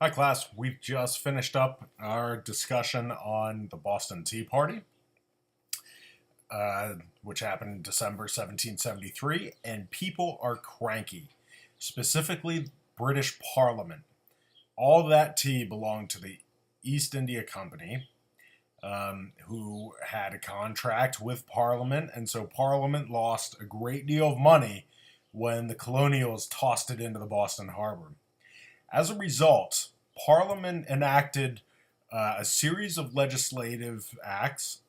Hi, class. We've just finished up our discussion on the Boston Tea Party, uh, which happened in December 1773, and people are cranky, specifically British Parliament. All that tea belonged to the East India Company, who had a contract with Parliament, and so Parliament lost a great deal of money when the colonials tossed it into the Boston Harbor. As a result, Parliament enacted a series of legislative acts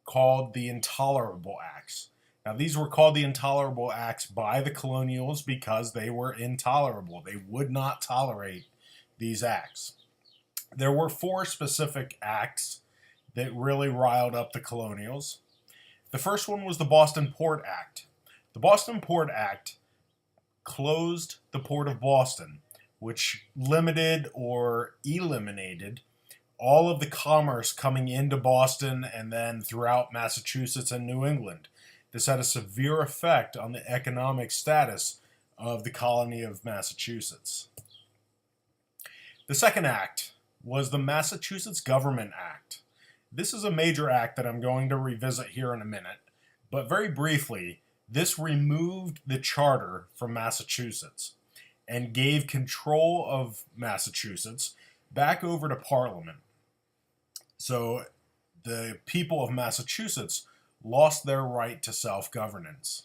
called the Intolerable Acts. Now, these were called the Intolerable Acts by the colonials because they were intolerable. They would not tolerate these acts. There were four specific acts that really riled up the colonials. The first one was the Boston Port Act. The Boston Port Act closed the port of Boston, which limited or eliminated all of the commerce coming into Boston and then throughout Massachusetts and New England. This had a severe effect on the economic status of the colony of Massachusetts. The second act was the Massachusetts Government Act. This is a major act that I'm going to revisit here in a minute, but very briefly, this removed the charter from Massachusetts and gave control of Massachusetts back over to Parliament. So the people of Massachusetts lost their right to self governance.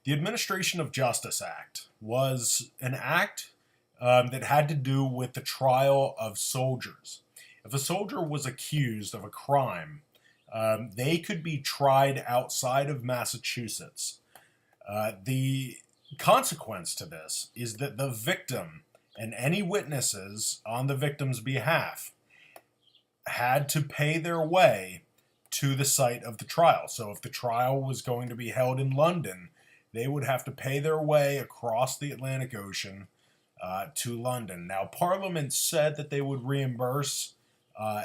The Administration of Justice Act was an act that had to do with the trial of soldiers. If a soldier was accused of a crime, they could be tried outside of Massachusetts. The consequence to this is that the victim and any witnesses on the victim's behalf had to pay their way to the site of the trial. So if the trial was going to be held in London, they would have to pay their way across the Atlantic Ocean to London. Now, Parliament said that they would reimburse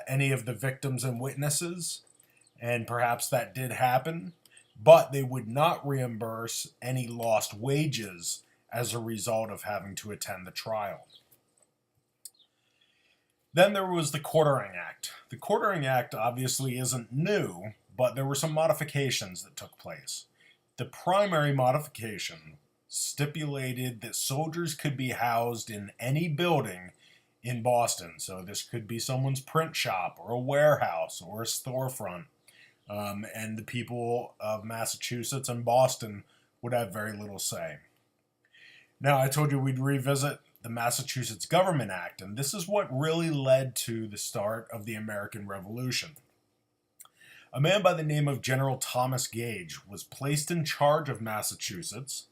any of the victims and witnesses, and perhaps that did happen, but they would not reimburse any lost wages as a result of having to attend the trial. Then there was the Quartering Act. The Quartering Act obviously isn't new, but there were some modifications that took place. The primary modification stipulated that soldiers could be housed in any building in Boston. So this could be someone's print shop or a warehouse or a storefront. And the people of Massachusetts and Boston would have very little say. Now, I told you we'd revisit the Massachusetts Government Act, and this is what really led to the start of the American Revolution. A man by the name of General Thomas Gage was placed in charge of Massachusetts,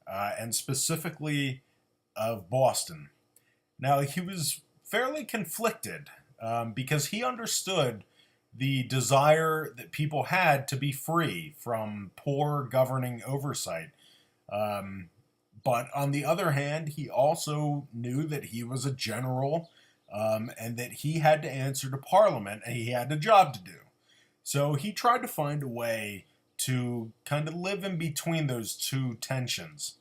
and specifically of Boston. Now, he was fairly conflicted because he understood the desire that people had to be free from poor governing oversight. But on the other hand, he also knew that he was a general and that he had to answer to Parliament and he had a job to do. So he tried to find a way to kind of live in between those two tensions.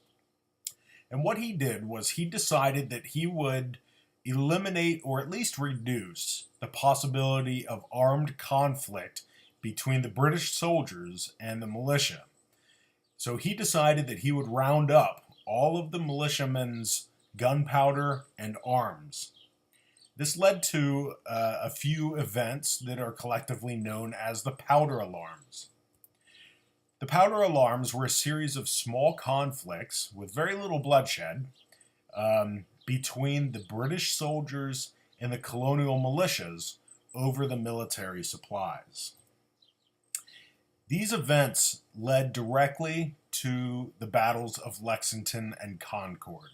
And what he did was he decided that he would eliminate or at least reduce the possibility of armed conflict between the British soldiers and the militia. So he decided that he would round up all of the militiamen's gunpowder and arms. This led to a few events that are collectively known as the powder alarms. The powder alarms were a series of small conflicts with very little bloodshed between the British soldiers and the colonial militias over the military supplies. These events led directly to the battles of Lexington and Concord.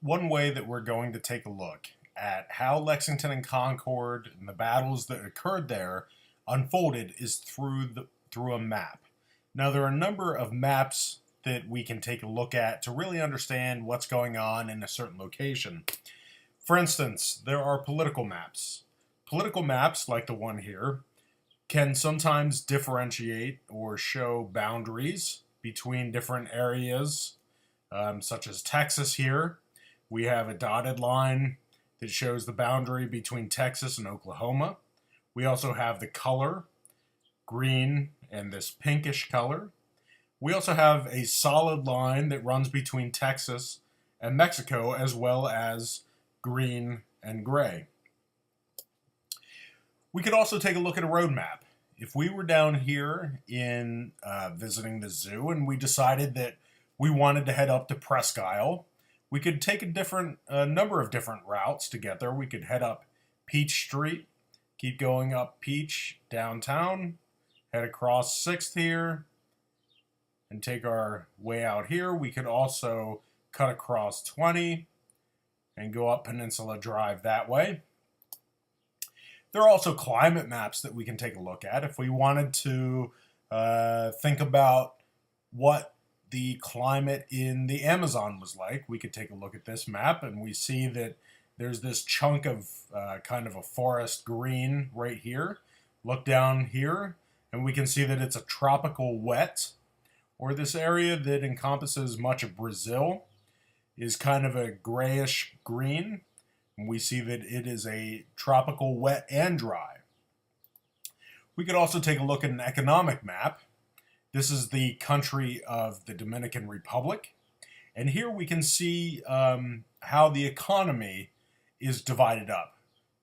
One way that we're going to take a look at how Lexington and Concord and the battles that occurred there unfolded is through a map. Now, there are a number of maps that we can take a look at to really understand what's going on in a certain location. For instance, there are political maps. Political maps, like the one here, can sometimes differentiate or show boundaries between different areas, such as Texas here. We have a dotted line that shows the boundary between Texas and Oklahoma. We also have the color, green, and this pinkish color. We also have a solid line that runs between Texas and Mexico, as well as green and gray. We could also take a look at a road map. If we were down here in visiting the zoo and we decided that we wanted to head up to Presque Isle, we could take a number of different routes to get there. We could head up Peach Street, keep going up Peach downtown, head across 6th here, and take our way out here. We could also cut across 20 and go up Peninsula Drive that way. There are also climate maps that we can take a look at. If we wanted to think about what the climate in the Amazon was like, we could take a look at this map, and we see that there's this chunk of kind of a forest green right here. Look down here, and we can see that it's a tropical wet, or this area that encompasses much of Brazil is kind of a grayish green. And we see that it is a tropical wet and dry. We could also take a look at an economic map. This is the country of the Dominican Republic. And here we can see how the economy is divided up.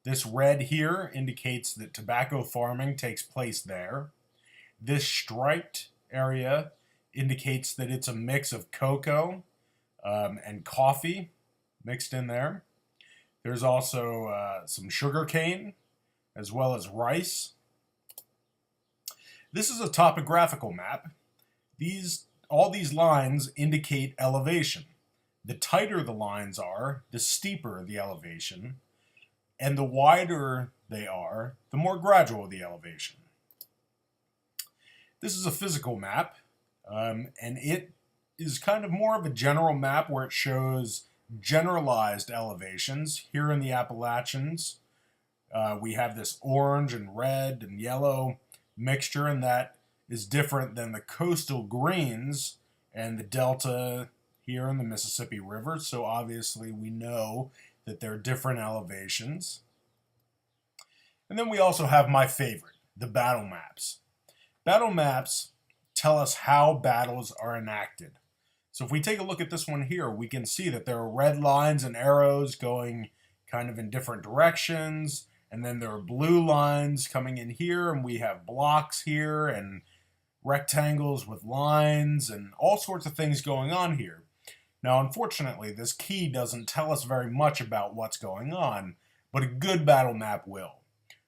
This red here indicates that tobacco farming takes place there. This striped area indicates that it's a mix of cocoa and coffee mixed in there. There's also some sugar cane as well as rice. This is a topographical map. All these lines indicate elevation. The tighter the lines are, the steeper the elevation, and the wider they are, the more gradual the elevation. This is a physical map, and it is kind of more of a general map where it shows generalized elevations. Here in the Appalachians, we have this orange and red and yellow mixture, and that is different than the coastal greens and the delta here in the Mississippi River. So obviously we know that there are different elevations. And then we also have my favorite, the battle maps. Battle maps tell us how battles are enacted. So if we take a look at this one here, we can see that there are red lines and arrows going kind of in different directions. And then there are blue lines coming in here, and we have blocks here and rectangles with lines and all sorts of things going on here. Now, unfortunately, this key doesn't tell us very much about what's going on, but a good battle map will.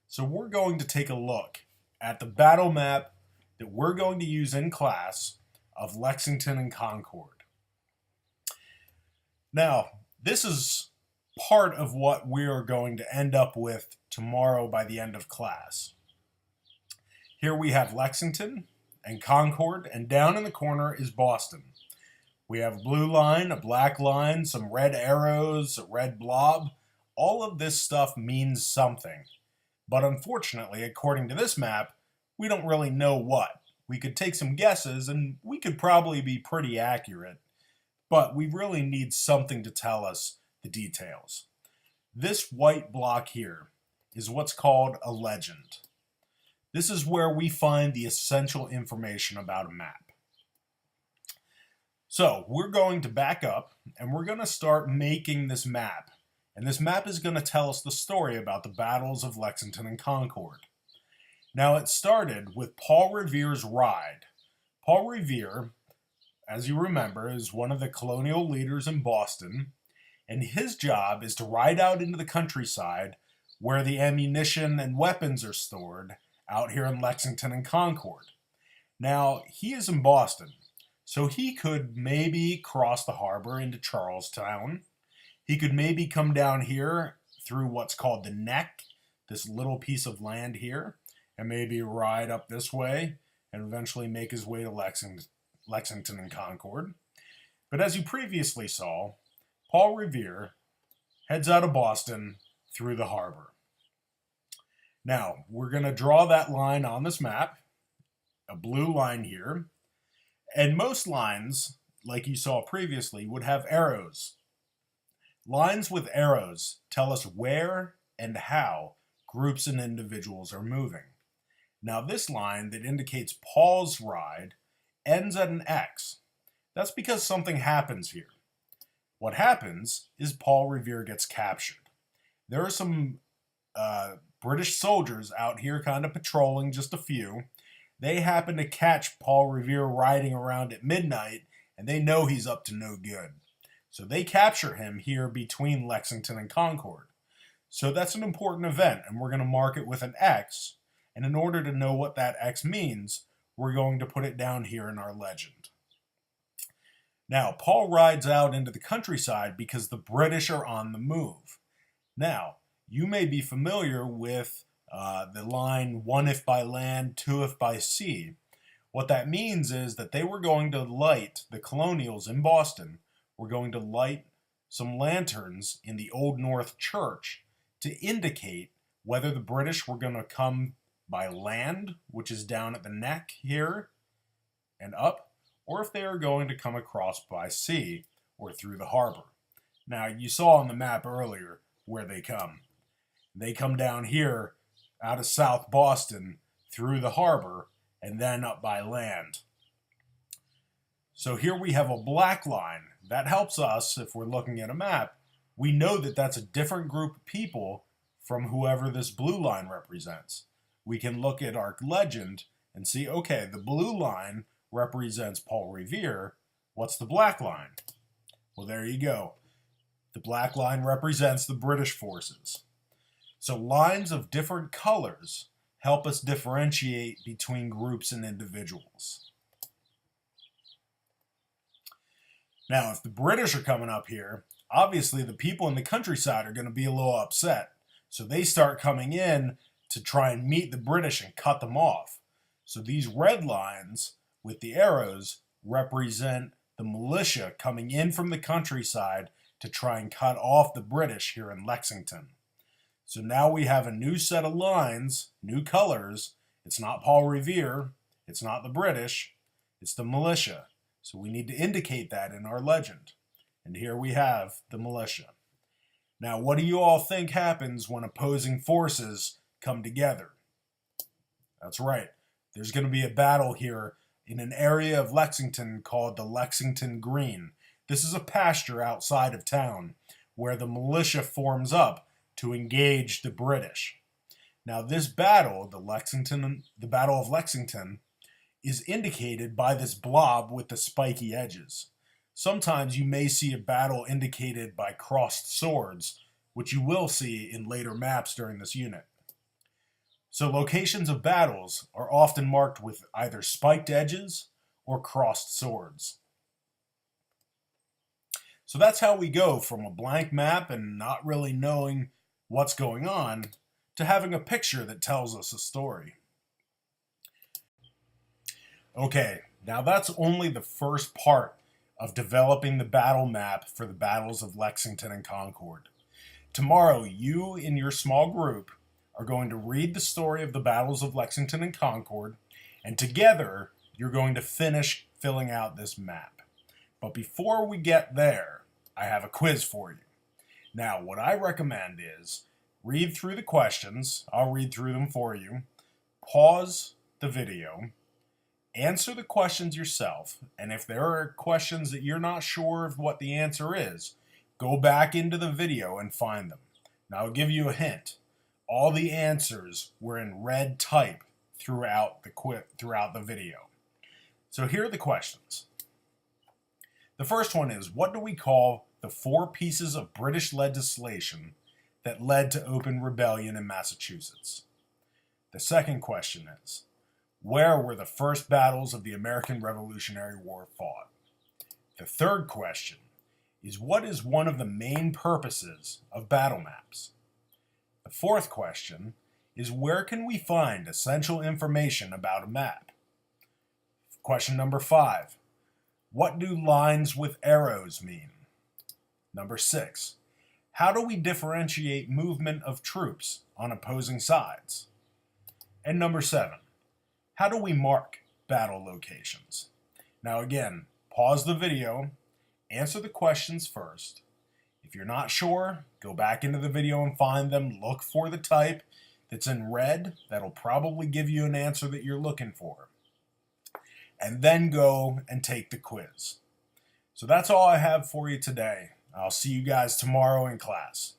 So we're going to take a look at the battle map that we're going to use in class of Lexington and Concord. Now, this is part of what we're going to end up with tomorrow by the end of class. Here we have Lexington and Concord, and down in the corner is Boston. We have a blue line, a black line, some red arrows, a red blob. All of this stuff means something. But unfortunately, according to this map, we don't really know what. We could take some guesses, and we could probably be pretty accurate, but we really need something to tell us the details. This white block here is what's called a legend. This is where we find the essential information about a map. So we're going to back up and we're going to start making this map. And this map is going to tell us the story about the battles of Lexington and Concord. Now it started with Paul Revere's ride. Paul Revere, as you remember, is one of the colonial leaders in Boston, and his job is to ride out into the countryside where the ammunition and weapons are stored out here in Lexington and Concord. Now, he is in Boston, so he could maybe cross the harbor into Charlestown. He could maybe come down here through what's called the Neck, this little piece of land here, and maybe ride up this way and eventually make his way to Lexington and Concord. But as you previously saw, Paul Revere heads out of Boston through the harbor. Now, we're going to draw that line on this map, a blue line here, and most lines, like you saw previously, would have arrows Lines with arrows tell us where and how groups and individuals are moving. Now, this line that indicates Paul's ride ends at an X. That's because something happens here. What happens is Paul Revere gets captured. There are some British soldiers out here kind of patrolling, just a few. They happen to catch Paul Revere riding around at midnight, and they know he's up to no good. So they capture him here between Lexington and Concord. So that's an important event, and we're going to mark it with an X. And in order to know what that X means, we're going to put it down here in our legend. Now, Paul rides out into the countryside because the British are on the move. Now, you may be familiar with the line, one if by land, two if by sea. What that means is that they were going to light, the colonials in Boston, were going to light some lanterns in the Old North Church to indicate whether the British were going to come by land, which is down at the neck here and up, or if they are going to come across by sea or through the harbor. Now, you saw on the map earlier where they come. They come down here out of South Boston through the harbor and then up by land. So here we have a black line. That helps us, if we're looking at a map, we know that that's a different group of people from whoever this blue line represents. We can look at our legend and see, okay, the blue line represents Paul Revere. What's the black line? Well, there you go. The black line represents the British forces. So lines of different colors help us differentiate between groups and individuals. Now, if the British are coming up here, obviously the people in the countryside are going to be a little upset. So they start coming in to try and meet the British and cut them off. So these red lines with the arrows represent the militia coming in from the countryside to try and cut off the British here in Lexington. So now we have a new set of lines, new colors. It's not Paul Revere, it's not the British, it's the militia. So we need to indicate that in our legend. And here we have the militia. Now, what do you all think happens when opposing forces come together? That's right. There's going to be a battle here in an area of Lexington called the Lexington Green. This is a pasture outside of town where the militia forms up to engage the British. Now, this battle, the Battle of Lexington, is indicated by this blob with the spiky edges. Sometimes you may see a battle indicated by crossed swords, which you will see in later maps during this unit. So locations of battles are often marked with either spiked edges or crossed swords. So that's how we go from a blank map and not really knowing what's going on to having a picture that tells us a story. Okay, now that's only the first part of developing the battle map for the battles of Lexington and Concord. Tomorrow, you in your small group are going to read the story of the battles of Lexington and Concord, and together you're going to finish filling out this map. But before we get there, I have a quiz for you. Now, what I recommend is read through the questions. I'll read through them for you. Pause the video. Answer the questions yourself. And if there are questions that you're not sure of what the answer is, go back into the video and find them. Now, I'll give you a hint. All the answers were in red type throughout the video. So here are the questions. The first one is, what do we call the 4 pieces of British legislation that led to open rebellion in Massachusetts? The second question is, where were the first battles of the American Revolutionary War fought? The third question is, what is one of the main purposes of battle maps? The fourth question is, where can we find essential information about a map? Question number 5, what do lines with arrows mean? Number 6, how do we differentiate movement of troops on opposing sides? And number 7, how do we mark battle locations? Now again, pause the video, answer the questions first. If you're not sure, go back into the video and find them. Look for the type that's in red. That'll probably give you an answer that you're looking for. And then go and take the quiz. So that's all I have for you today. I'll see you guys tomorrow in class.